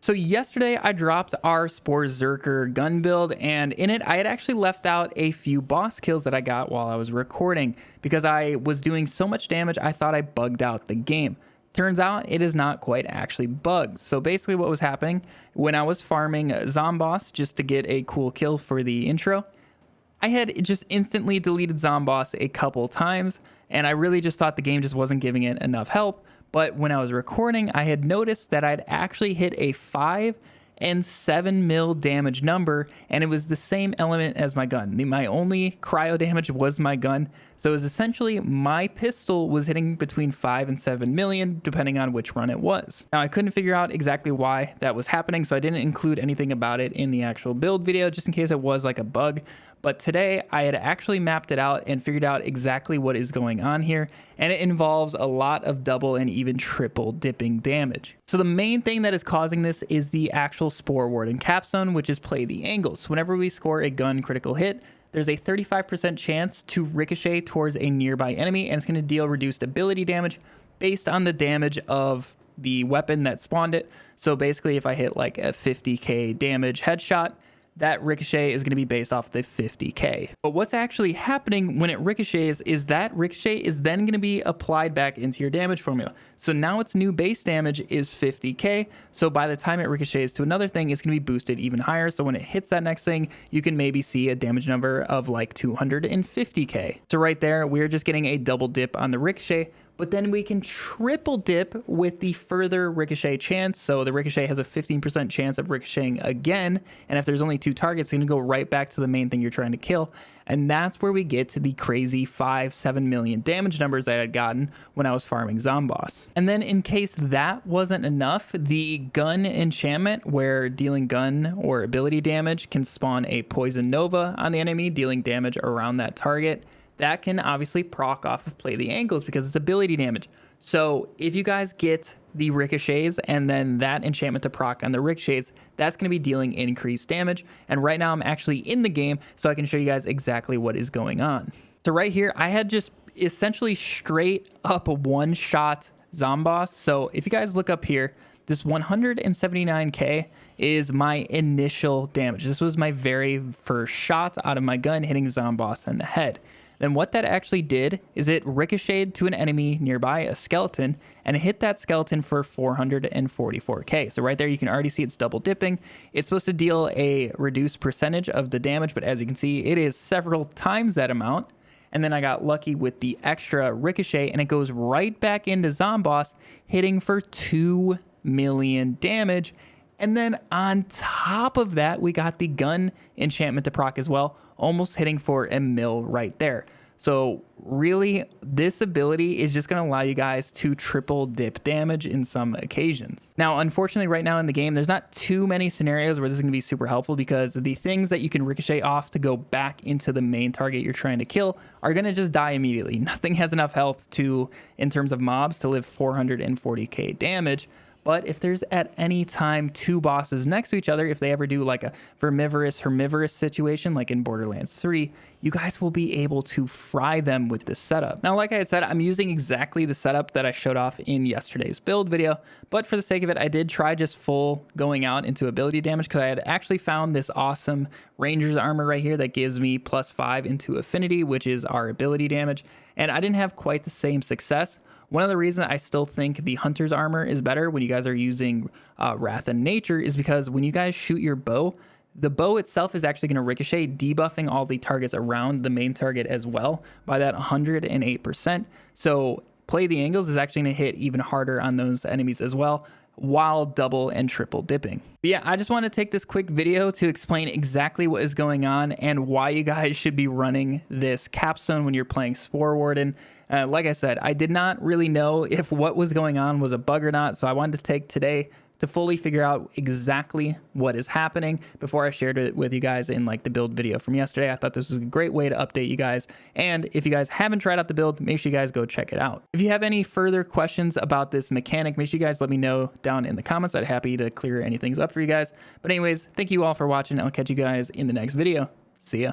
So yesterday I dropped our Sporezerker gun build, and in it I had actually left out a few boss kills that I got while I was recording because I was doing so much damage I thought I bugged out the game. Turns out it is not quite actually bugged. So basically what was happening when I was farming Zomboss just to get a cool kill for the intro, I had just instantly deleted Zomboss a couple times, and I really just thought the game just wasn't giving it enough help. But when I was recording, I had noticed that I'd actually hit a 5 and 7 mil damage number, and it was the same element as my gun. My only cryo damage was my gun, so it was essentially my pistol was hitting between 5 and 7 million, depending on which run it was. Now, I couldn't figure out exactly why that was happening, so I didn't include anything about it in the actual build video, just in case it was like a bug. But today I had actually mapped it out and figured out exactly what is going on here, and it involves a lot of double and even triple dipping damage. So the main thing that is causing this is the actual Spore Warden Capstone, which is play the angles. So whenever we score a gun critical hit, there's a 35% chance to ricochet towards a nearby enemy, and it's going to deal reduced ability damage based on the damage of the weapon that spawned it. So basically if I hit like a 50k damage headshot, that ricochet is going to be based off the 50k. But what's actually happening when it ricochets is that ricochet is then going to be applied back into your damage formula. So now its new base damage is 50k. So by the time it ricochets to another thing, it's going to be boosted even higher. So when it hits that next thing, you can maybe see a damage number of like 250k. So right there, we're just getting a double dip on the ricochet, but then we can triple dip with the further ricochet chance. So the ricochet has a 15% chance of ricocheting again. And if there's only 2 targets, it's going to go right back to the main thing you're trying to kill. And that's where we get to the crazy 5-7 million damage numbers that I had gotten when I was farming Zomboss. And then in case that wasn't enough, the gun enchantment, where dealing gun or ability damage can spawn a poison nova on the enemy, dealing damage around that target. That can obviously proc off of play the angles because it's ability damage. So if you guys get the ricochets and then that enchantment to proc on the ricochets, that's going to be dealing increased damage. And right now I'm actually in the game, so I can show you guys exactly what is going on. So right here, I had just essentially straight up a one-shot Zomboss. So if you guys look up here, this 179k is my initial damage. This was my very first shot out of my gun hitting Zomboss in the head. Then what that actually did is it ricocheted to an enemy nearby, a skeleton, and it hit that skeleton for 444k. So right there, you can already see it's double dipping. It's supposed to deal a reduced percentage of the damage, but as you can see, it is several times that amount. And then I got lucky with the extra ricochet, and it goes right back into Zomboss, hitting for 2 million damage. And then on top of that, we got the gun enchantment to proc as well, almost hitting for a mil right there. So really, this ability is just going to allow you guys to triple dip damage in some occasions. Now, unfortunately, right now in the game, there's not too many scenarios where this is going to be super helpful because the things that you can ricochet off to go back into the main target you're trying to kill are going to just die immediately. Nothing has enough health to, in terms of mobs, to live 440k damage. But if there's at any time 2 bosses next to each other, if they ever do like a herbivorous situation like in Borderlands 3, you guys will be able to fry them with this setup. Now, like I had said, I'm using exactly the setup that I showed off in yesterday's build video, but for the sake of it, I did try just full going out into ability damage because I had actually found this awesome Ranger's armor right here that gives me +5 into affinity, which is our ability damage, and I didn't have quite the same success. One of the reasons I still think the Hunter's armor is better when you guys are using Wrath and Nature is because when you guys shoot your bow, the bow itself is actually going to ricochet, debuffing all the targets around the main target as well by that 108%. So play the angles is actually going to hit even harder on those enemies as well, while double and triple dipping. But yeah, I just want to take this quick video to explain exactly what is going on and why you guys should be running this Capstone when you're playing Spore Warden. Like I said, I did not really know if what was going on was a bug or not, so I wanted to take today to fully figure out exactly what is happening before I shared it with you guys in like the build video from yesterday. I thought this was a great way to update you guys, and if you guys haven't tried out the build, make sure you guys go check it out. If you have any further questions about this mechanic, make sure you guys let me know down in the comments. I'd be happy to clear anything up for you guys. But anyways, thank you all for watching. I'll catch you guys in the next video. See ya.